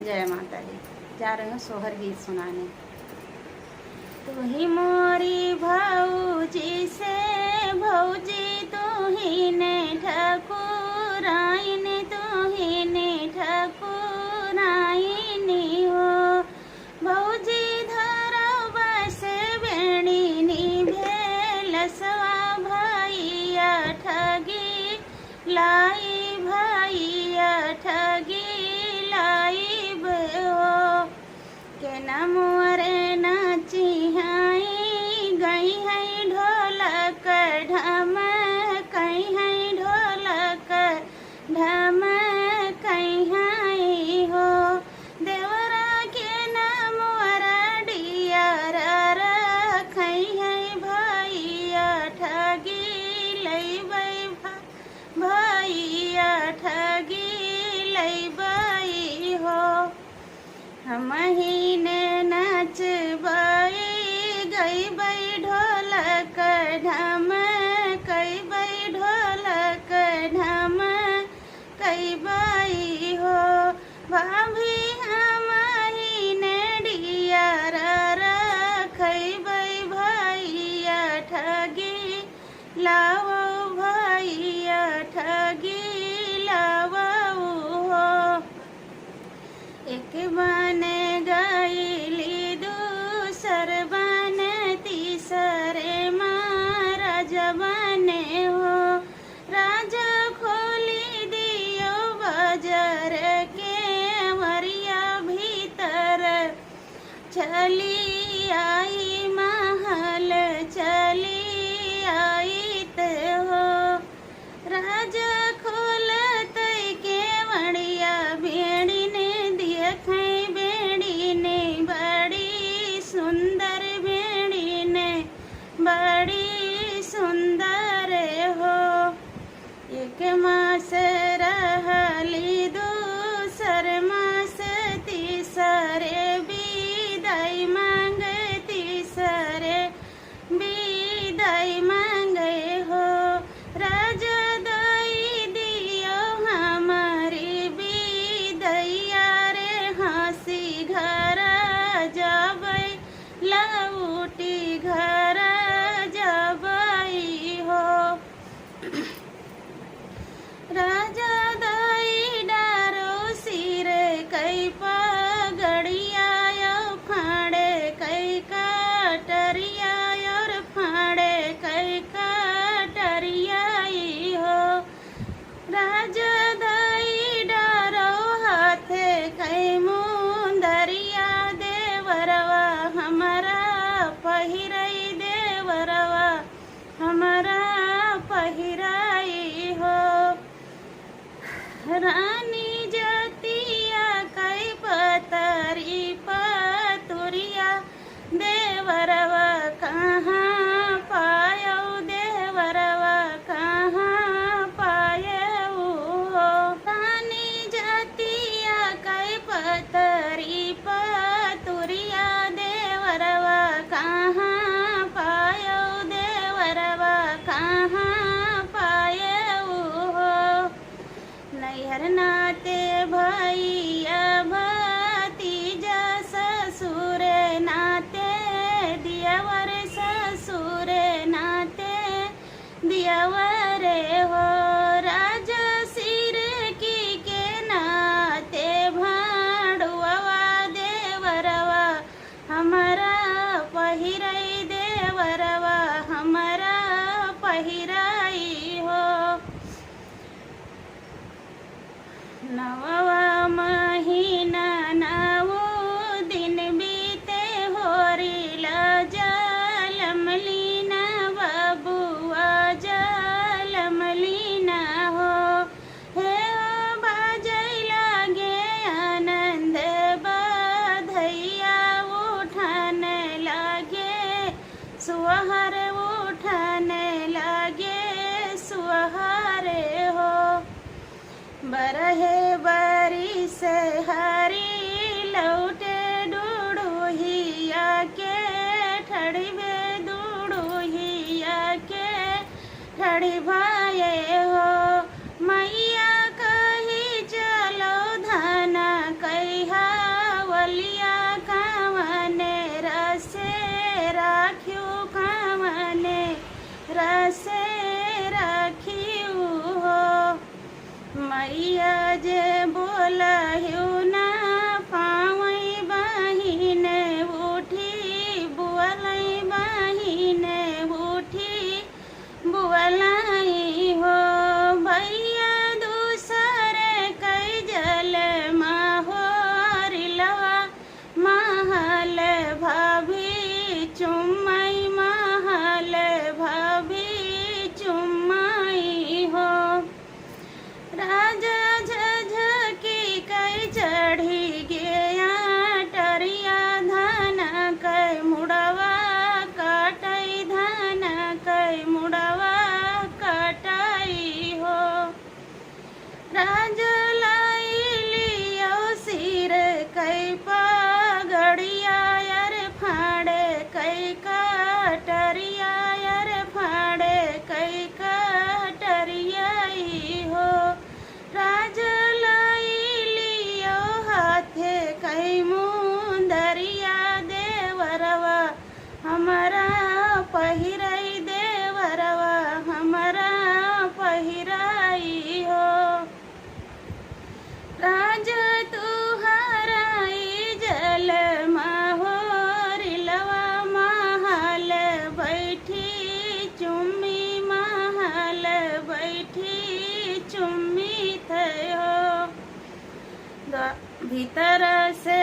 जय माता दी। जा रहे हैं सोहर गीत सुनाने। तू ही मोरी भौजी से भौजी, तू ही ने ठाकुराइन, तू ही ने ठाकुराइन हो। भौजी धरो बस बेणी नी भेलसवा, भैया ठगी लाई, भैया ठगी के नमोरे नाची हाई गई है ढोलक ढम, कई है ढोलक ढम कई है हो। देवरा के नमोरा डियर रखई है, भैया ठगी लई भैया ठगी लई हो। हम ही ने नचबई गई बई ढोलक ढम, कई बई ढोलक ढम कई बई हो। भाभी हम ही ने डियर रखई बई, भैया ठगी लाओ, भैया ठगी लाओ हो। एक बने गईली दूसर बन तीसरे महाराज बने हो। राजा खोली दियो बाजार के वरिया भीतर, चली आई महल चली आई हो। राजा खोलत के वड़िया बेड़ी ने बेड़ी ने बड़ी सुंदर, बेड़ी ने बड़ी सुंदर हो। एक मास रहली दूसर मास तीसरे विदाई मांगे, तीसरे विदाई मांगे हो। राजा दई दियो हमारी विदैया रे, हंसी घर जाबई लौटी घर जाबई हो। राजा दई डारो सिर कई पगड़िया फाड़े कई कटरिया, और फाड़े कई कटरिया हो। राजा दई डारो हाथे कई मुंदरिया, देवरवा हमारा पहिरई, देवरवा हमारा पहिराई हो। रानी जतिया कई पतरी पतुरिया, देवरवा कहाँ पायो, देवरवा कहाँ पायो हो। रानी जतिया कई पतरी पतुरिया, देवरवा कहाँ पायो, देवरवा कहाँ पायो हो। नैहर नाते भैया भतीजा, ससुर नाते दियवर, ससुर नाते दियवर हो। राजा सिर की के नाते भाड़ुआ, देवरवा हमारा पहिरई, देवरवा हमारा पहिराई हो। नववा महीना नवो दिन बीते, होरिला जलमलीना बबुआ जलमलीना हो। हे हो बाजै लागे आनंद बधैया, उठन लागे सुहर, उठन लागे सुहर हो। बरहे बरी से हरी लौटे डूडूहिया के, ठड़िबे डूडूहिया के ठड़ी भाये हो। मैया कही चलो धन कहिया डलिया कावने रसे राख्यू कावने रसे राख्यू हो मैया जे बोलह्यू ना पावई बहिने उठी बुअलई बहिने उठी बुअलाई हो भैया दूसरे कई जल माहोरिलवा महल भाभी चुम्मई महल भाभी चुम्मई हो राजा झझकी कई चढ़ी गया टरिया धन कई मुड़वा काटई धन कई मुड़वा काटई हो राजा लाई लियो सिर कई पगड़िया यार फाड़े कई कटरिया यार फाड़े कई कटरियाई हो राजा लाई लियो हाथे कई मुंदरिया देवरवा हमारा पहिराई देवरवा हमारा पहिराई हो राजा तुहराई जल माहोरिलवा महल बैठी चुम्मी महल बैठी चुम्मी थे हो भीतर से